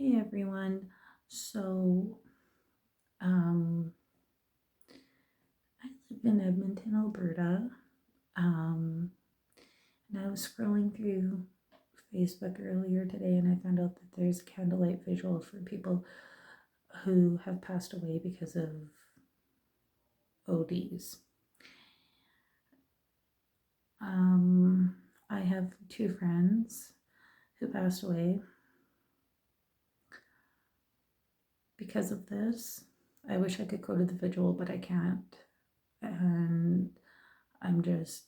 Hey everyone. So, um, I live in Edmonton, Alberta. Um, and I was scrolling through Facebook earlier today and I found out that there's a candlelight vigil for people who have passed away because of ODs. I have two friends who passed away because of this. I wish I could go to the vigil, but I can't. And I'm just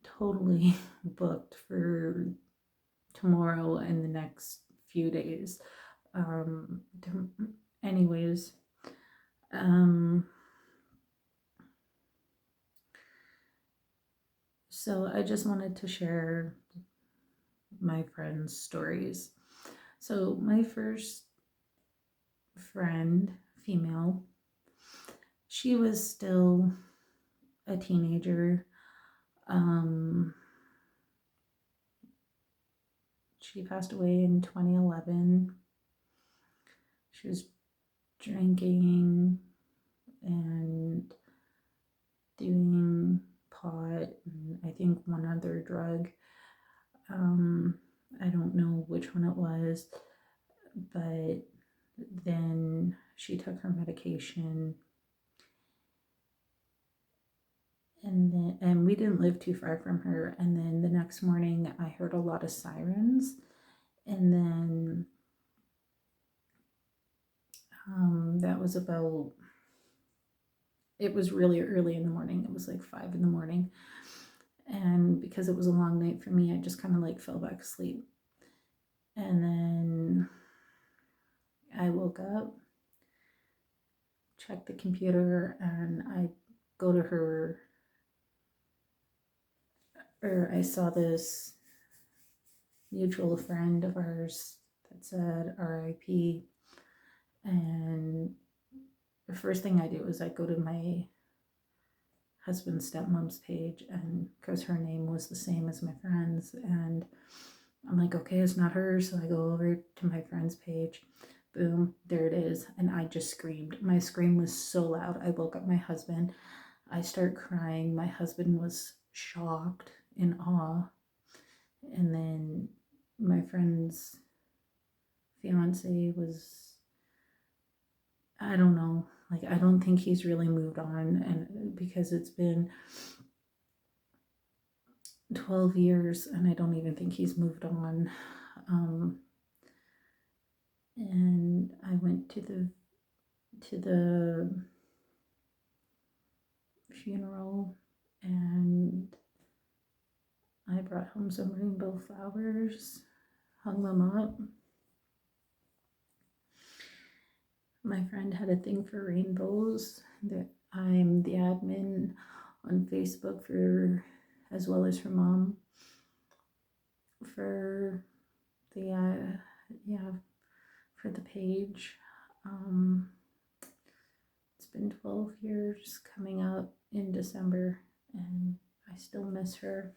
totally booked for tomorrow and the next few days. Um, anyways, um, so I just wanted to share my friends' stories. So my first friend, female, she was still a teenager. Um, she passed away in 2011. She was drinking and doing pot and I think one other drug. I don't know which one it was, but then she took her medication and we didn't live too far from her, and then the next morning I heard a lot of sirens, and then that was about, it was really early in the morning. It was like 5 in the morning, and because it was a long night for me, I just kind of like fell back asleep. And then I woke up, checked the computer, and I go to her, or I saw this mutual friend of ours that said RIP. And the first thing I do is I go to my husband's stepmom's page, and because her name was the same as my friend's, and I'm like, okay, it's not her. So I go over to my friend's page. Boom, there it is. And I just screamed. My scream was so loud. I woke up my husband. I start crying. My husband was shocked, in awe. And then my friend's fiance was, I don't know, like, I don't think he's really moved on. And because it's been 12 years and I don't even think he's moved on. And I went to the funeral and I brought home some rainbow flowers, hung them up. My friend had a thing for rainbows. That I'm the admin on Facebook for, as well as her mom, for the for the page. It's been 12 years coming up in December, and I still miss her.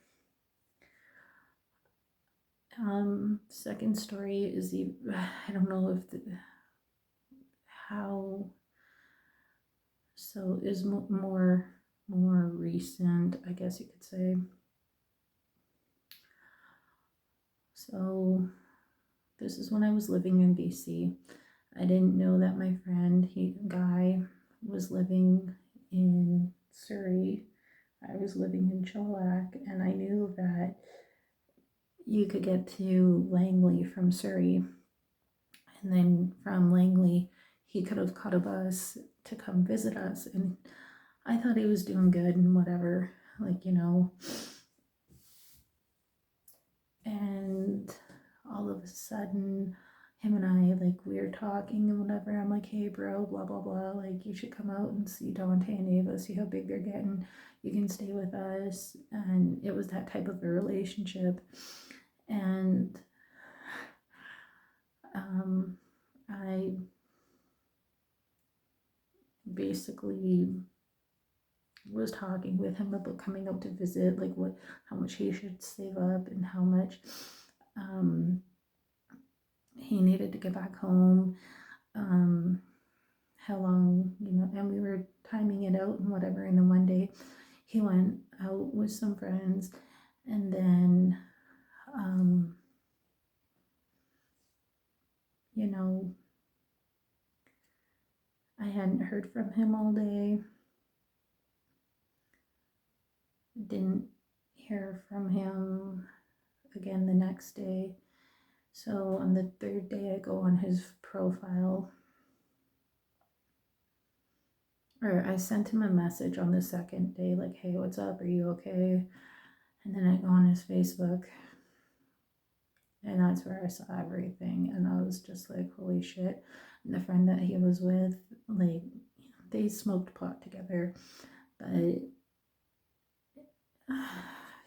Second story is, I don't know if how, so is more recent, I guess you could say. So this is when I was living in BC. I didn't know that my friend, guy, was living in Surrey. I was living in Chilliwack, and I knew that you could get to Langley from Surrey, and then from Langley he could have caught a bus to come visit us. And I thought he was doing good and whatever, like, and all of a sudden him and I, like, we were talking and whatever. I'm like, hey bro, blah blah blah, like, you should come out and see Dante and Ava, see how big they're getting, you can stay with us. And it was that type of a relationship. And I basically was talking with him about coming out to visit, like how much he should save up and how much he needed to get back home, how long, and we were timing it out and whatever. And then one day he went out with some friends, and then, I hadn't heard from him all day. Didn't hear from him again the next day. So on the third day, I go on his profile, or I sent him a message on the second day, like, hey, what's up? Are you okay? And then I go on his Facebook, and that's where I saw everything. And I was just like, holy shit. And the friend that he was with, like, they smoked pot together, but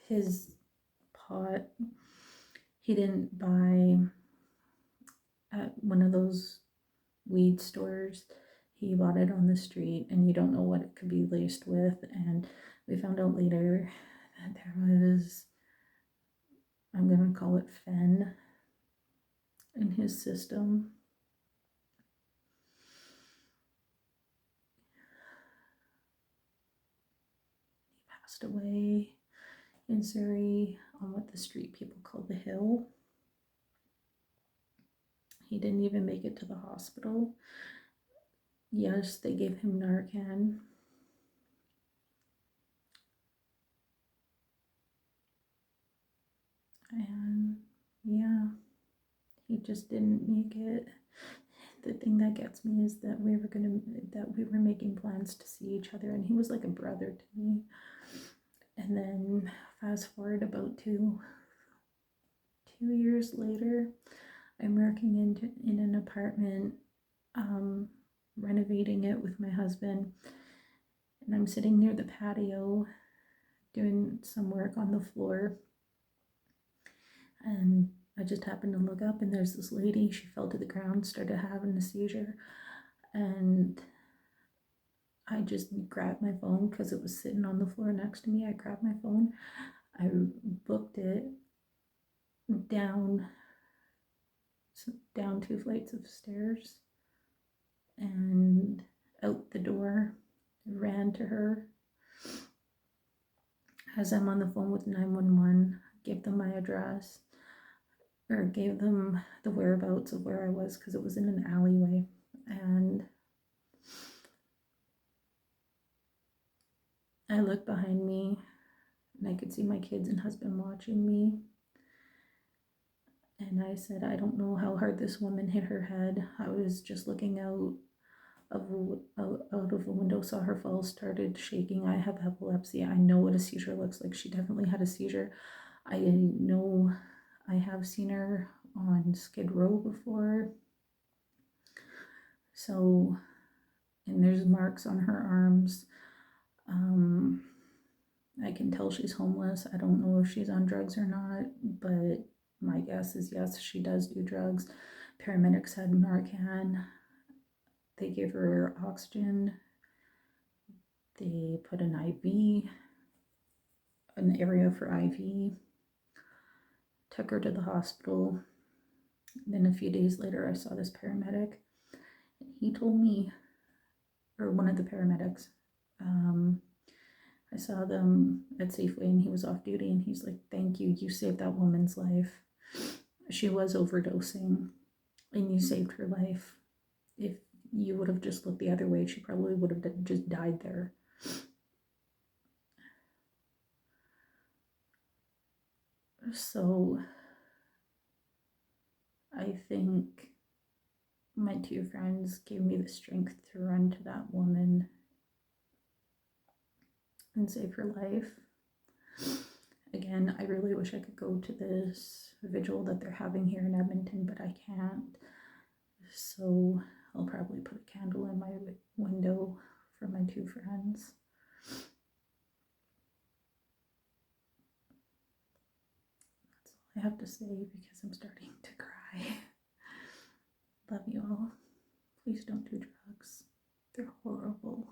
his pot, he didn't buy at one of those weed stores. He bought it on the street, and you don't know what it could be laced with. And we found out later that there was, I'm going to call it fen, in his system. He passed away in Surrey on what the street people call the Hill. He didn't even make it to the hospital. Yes, they gave him Narcan. And yeah, he just didn't make it. The thing that gets me is that we were making plans to see each other, and he was like a brother to me. And then fast forward about two years later, I'm working in an apartment, renovating it with my husband, and I'm sitting near the patio doing some work on the floor, and I just happened to look up, and there's this lady. She fell to the ground, started having a seizure, and I just grabbed my phone because it was sitting on the floor next to me. I grabbed my phone, I booked it down 2 flights of stairs and out the door, ran to her. As I'm on the phone with 911, gave them my address, or gave them the whereabouts of where I was, because it was in an alleyway. And I looked behind me, and I could see my kids and husband watching me. And I said, I don't know how hard this woman hit her head. I was just looking out of a window, saw her fall, started shaking. I have epilepsy. I know what a seizure looks like. She definitely had a seizure. I know I have seen her on Skid Row before. So, and there's marks on her arms. I can tell she's homeless. I don't know if she's on drugs or not, but my guess is yes, she does do drugs. Paramedics had Narcan. They gave her oxygen. They put an IV, an area for IV, took her to the hospital. Then a few days later, I saw this paramedic. He told me, or one of the paramedics, I saw them at Safeway, and he was off duty, and he's like, thank you, you saved that woman's life. She was overdosing, and you saved her life. If you would have just looked the other way, she probably would have just died there. So I think my two friends gave me the strength to run to that woman and save her life. Again, I really wish I could go to this vigil that they're having here in Edmonton, but I can't. So I'll probably put a candle in my window for my two friends. That's all I have to say, because I'm starting to cry. Love you all. Please don't do drugs. They're horrible.